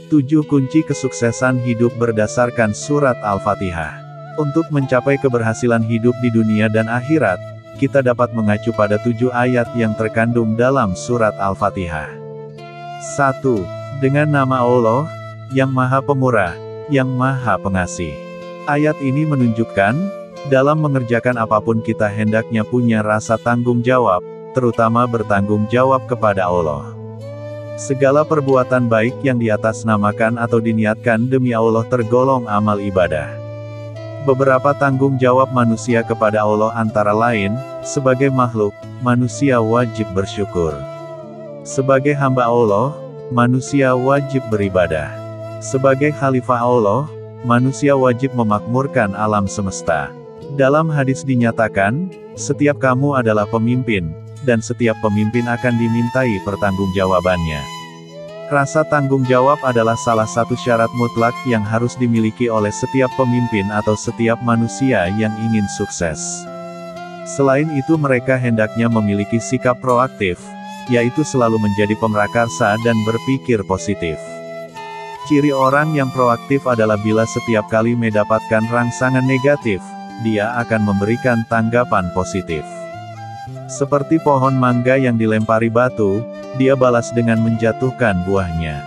7 kunci kesuksesan hidup berdasarkan surat Al-Fatihah. Untuk mencapai keberhasilan hidup di dunia dan akhirat, kita dapat mengacu pada 7 ayat yang terkandung dalam surat Al-Fatihah. 1. Dengan nama Allah, yang Maha Pemurah, yang Maha Pengasih. Ayat ini menunjukkan, dalam mengerjakan apapun kita hendaknya punya rasa tanggung jawab, terutama bertanggung jawab kepada Allah. Segala perbuatan baik yang diatasnamakan atau diniatkan demi Allah tergolong amal ibadah. Beberapa tanggung jawab manusia kepada Allah antara lain, sebagai makhluk, manusia wajib bersyukur. Sebagai hamba Allah, manusia wajib beribadah. Sebagai khalifah Allah, manusia wajib memakmurkan alam semesta. Dalam hadis dinyatakan, setiap kamu adalah pemimpin, dan setiap pemimpin akan dimintai pertanggungjawabannya. Rasa tanggung jawab adalah salah satu syarat mutlak yang harus dimiliki oleh setiap pemimpin atau setiap manusia yang ingin sukses. Selain itu mereka hendaknya memiliki sikap proaktif, yaitu selalu menjadi pemrakarsa dan berpikir positif. Ciri orang yang proaktif adalah bila setiap kali mendapatkan rangsangan negatif, dia akan memberikan tanggapan positif. Seperti pohon mangga yang dilempari batu, dia balas dengan menjatuhkan buahnya.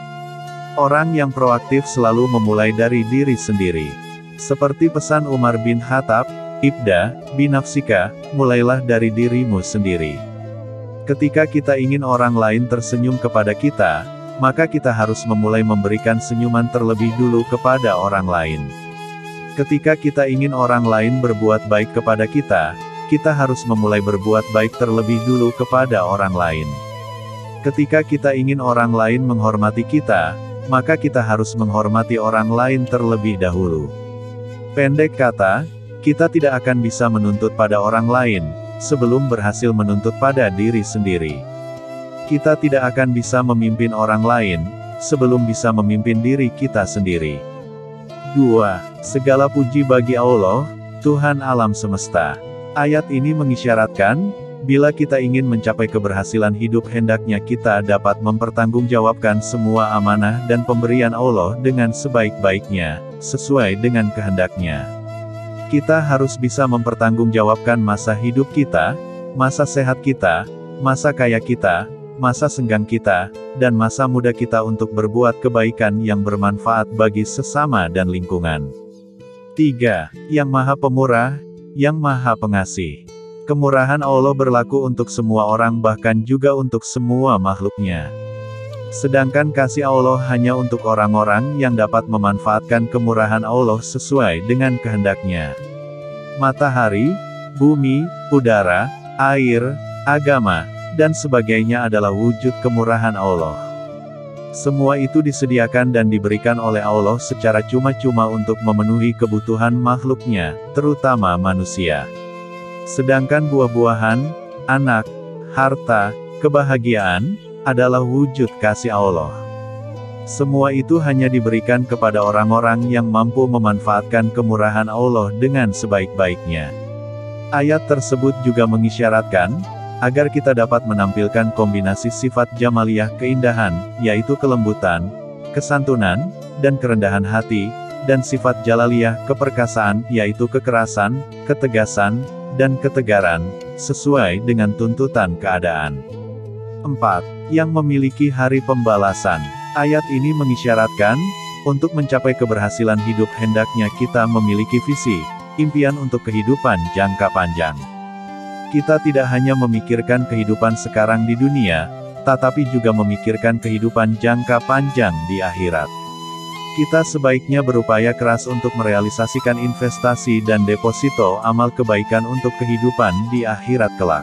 Orang yang proaktif selalu memulai dari diri sendiri. Seperti pesan Umar bin Khattab, "Ibda, binafsika, mulailah dari dirimu sendiri." Ketika kita ingin orang lain tersenyum kepada kita, maka kita harus memulai memberikan senyuman terlebih dulu kepada orang lain. Ketika kita ingin orang lain berbuat baik kepada kita harus memulai berbuat baik terlebih dulu kepada orang lain. Ketika kita ingin orang lain menghormati kita, maka kita harus menghormati orang lain terlebih dahulu. Pendek kata, kita tidak akan bisa menuntut pada orang lain, sebelum berhasil menuntut pada diri sendiri. Kita tidak akan bisa memimpin orang lain, sebelum bisa memimpin diri kita sendiri. 2. Segala puji bagi Allah, Tuhan alam semesta. Ayat ini mengisyaratkan, bila kita ingin mencapai keberhasilan hidup hendaknya kita dapat mempertanggungjawabkan semua amanah dan pemberian Allah dengan sebaik-baiknya, sesuai dengan kehendaknya. Kita harus bisa mempertanggungjawabkan masa hidup kita, masa sehat kita, masa kaya kita, masa senggang kita, dan masa muda kita untuk berbuat kebaikan yang bermanfaat bagi sesama dan lingkungan. 3. Yang Maha Pemurah, yang Maha Pengasih. Kemurahan Allah berlaku untuk semua orang bahkan juga untuk semua makhluknya. Sedangkan kasih Allah hanya untuk orang-orang yang dapat memanfaatkan kemurahan Allah sesuai dengan kehendaknya. Matahari, bumi, udara, air, agama, dan sebagainya adalah wujud kemurahan Allah. Semua itu disediakan dan diberikan oleh Allah secara cuma-cuma untuk memenuhi kebutuhan makhluknya, terutama manusia. Sedangkan buah-buahan, anak, harta, kebahagiaan, adalah wujud kasih Allah. Semua itu hanya diberikan kepada orang-orang yang mampu memanfaatkan kemurahan Allah dengan sebaik-baiknya. Ayat tersebut juga mengisyaratkan, agar kita dapat menampilkan kombinasi sifat jamaliyah keindahan, yaitu kelembutan, kesantunan, dan kerendahan hati, dan sifat jalaliyah keperkasaan, yaitu kekerasan, ketegasan, dan ketegaran, sesuai dengan tuntutan keadaan. 4. Yang memiliki hari pembalasan. Ayat ini mengisyaratkan, untuk mencapai keberhasilan hidup hendaknya kita memiliki visi, impian untuk kehidupan jangka panjang. Kita tidak hanya memikirkan kehidupan sekarang di dunia, tetapi juga memikirkan kehidupan jangka panjang di akhirat. Kita sebaiknya berupaya keras untuk merealisasikan investasi dan deposito amal kebaikan untuk kehidupan di akhirat kelak.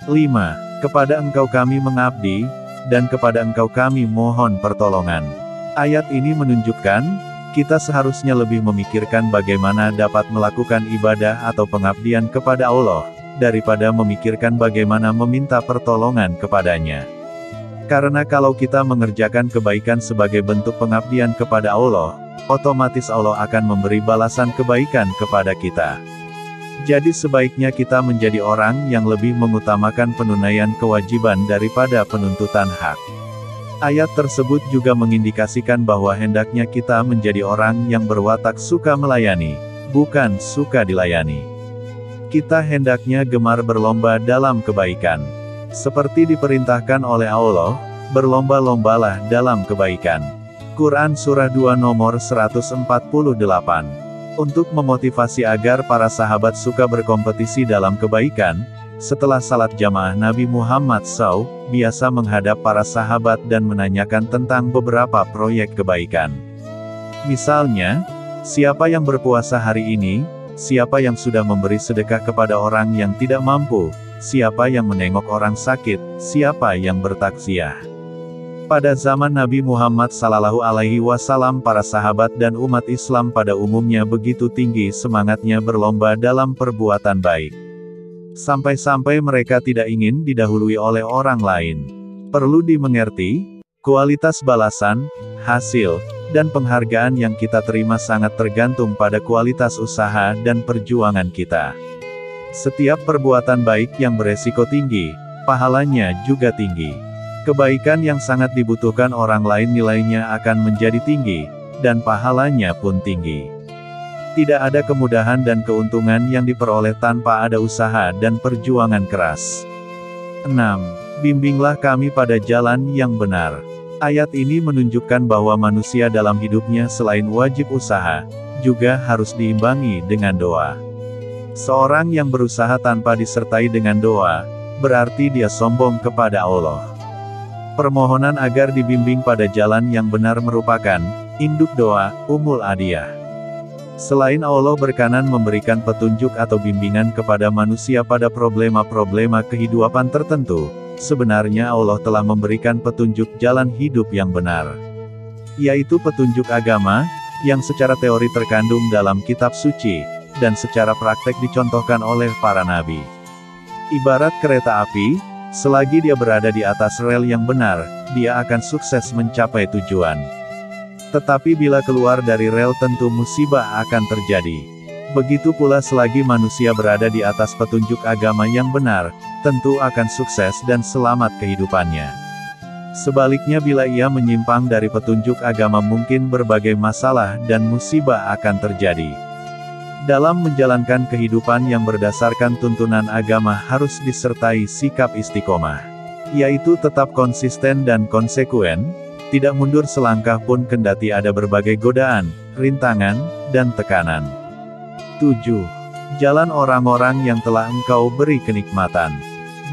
5. Kepada Engkau kami mengabdi, dan kepada Engkau kami mohon pertolongan. Ayat ini menunjukkan, kita seharusnya lebih memikirkan bagaimana dapat melakukan ibadah atau pengabdian kepada Allah, daripada memikirkan bagaimana meminta pertolongan kepadanya. Karena kalau kita mengerjakan kebaikan sebagai bentuk pengabdian kepada Allah, otomatis Allah akan memberi balasan kebaikan kepada kita. Jadi sebaiknya kita menjadi orang yang lebih mengutamakan penunaian kewajiban daripada penuntutan hak. Ayat tersebut juga mengindikasikan bahwa hendaknya kita menjadi orang yang berwatak suka melayani, bukan suka dilayani. Kita hendaknya gemar berlomba dalam kebaikan. Seperti diperintahkan oleh Allah, berlomba-lombalah dalam kebaikan. Quran Surah 2 nomor 148. Untuk memotivasi agar para sahabat suka berkompetisi dalam kebaikan, setelah salat jamaah Nabi Muhammad SAW biasa menghadap para sahabat dan menanyakan tentang beberapa proyek kebaikan. Misalnya, siapa yang berpuasa hari ini? Siapa yang sudah memberi sedekah kepada orang yang tidak mampu? Siapa yang menengok orang sakit? Siapa yang bertakziah? Pada zaman Nabi Muhammad SAW, para sahabat dan umat Islam pada umumnya begitu tinggi semangatnya berlomba dalam perbuatan baik. Sampai-sampai mereka tidak ingin didahului oleh orang lain. Perlu dimengerti, kualitas balasan, hasil, dan penghargaan yang kita terima sangat tergantung pada kualitas usaha dan perjuangan kita. Setiap perbuatan baik yang beresiko tinggi, pahalanya juga tinggi. Kebaikan yang sangat dibutuhkan orang lain nilainya akan menjadi tinggi, dan pahalanya pun tinggi. Tidak ada kemudahan dan keuntungan yang diperoleh tanpa ada usaha dan perjuangan keras. 6. Bimbinglah kami pada jalan yang benar. Ayat ini menunjukkan bahwa manusia dalam hidupnya selain wajib usaha, juga harus diimbangi dengan doa. Seorang yang berusaha tanpa disertai dengan doa, berarti dia sombong kepada Allah. Permohonan agar dibimbing pada jalan yang benar merupakan induk doa, Ummul Adiyah. Selain Allah berkenan memberikan petunjuk atau bimbingan kepada manusia pada problema-problema kehidupan tertentu, sebenarnya Allah telah memberikan petunjuk jalan hidup yang benar. Yaitu petunjuk agama, yang secara teori terkandung dalam kitab suci, dan secara praktek dicontohkan oleh para nabi. Ibarat kereta api, selagi dia berada di atas rel yang benar, dia akan sukses mencapai tujuan. Tetapi bila keluar dari rel tentu musibah akan terjadi. Begitu pula selagi manusia berada di atas petunjuk agama yang benar, tentu akan sukses dan selamat kehidupannya. Sebaliknya bila ia menyimpang dari petunjuk agama mungkin berbagai masalah dan musibah akan terjadi. Dalam menjalankan kehidupan yang berdasarkan tuntunan agama harus disertai sikap istiqomah. Yaitu tetap konsisten dan konsekuen, tidak mundur selangkah pun kendati ada berbagai godaan, rintangan, dan tekanan. 7. Jalan orang-orang yang telah engkau beri kenikmatan.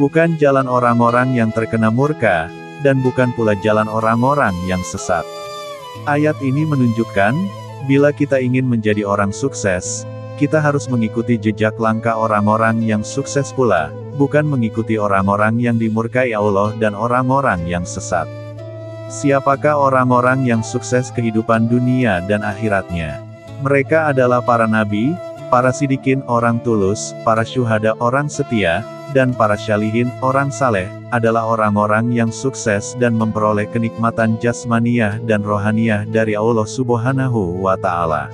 Bukan jalan orang-orang yang terkena murka, dan bukan pula jalan orang-orang yang sesat. Ayat ini menunjukkan, bila kita ingin menjadi orang sukses, kita harus mengikuti jejak langkah orang-orang yang sukses pula, bukan mengikuti orang-orang yang dimurkai Allah dan orang-orang yang sesat. Siapakah orang-orang yang sukses kehidupan dunia dan akhiratnya? Mereka adalah para nabi, para sidikin orang tulus, para syuhada orang setia, dan para syalihin orang saleh, adalah orang-orang yang sukses dan memperoleh kenikmatan jasmaniyah dan rohaniyah dari Allah Subhanahu wa Ta'ala.